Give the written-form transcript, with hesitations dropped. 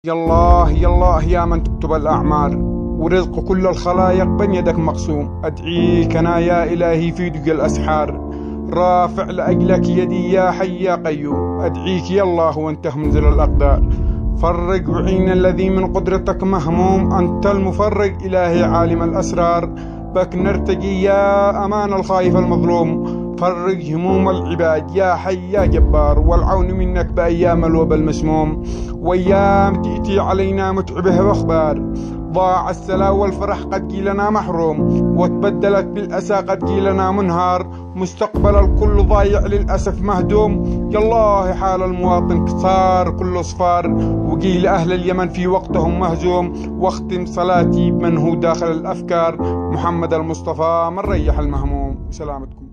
يالله يالله يا من تكتب الأعمار ورزق كل الخلايق بين يدك مقسوم. أدعيك أنا يا إلهي في دق الأسحار، رافع لأجلك يدي يا حي يا قيوم. أدعيك يا الله وأنت منزل الأقدار، فرج وعين الذي من قدرتك مهموم. أنت المفرج إلهي عالم الأسرار، بك نرتجي يا أمان الخايف المظلوم. فرج هموم العباد يا حي يا جبار، والعون منك بأيام الوبا المسموم. وأيام تأتي علينا متعبه وأخبار، ضاع السلا والفرح قد جيلنا محروم، وتبدلت بالأسى قد جيلنا منهار. مستقبل الكل ضايع للأسف مهدوم، يالله حال المواطن صار كله صفار. وقيل أهل اليمن في وقتهم مهزوم، واختم صلاتي بمن هو داخل الأفكار. محمد المصطفى من ريح المهموم. سلامتكم.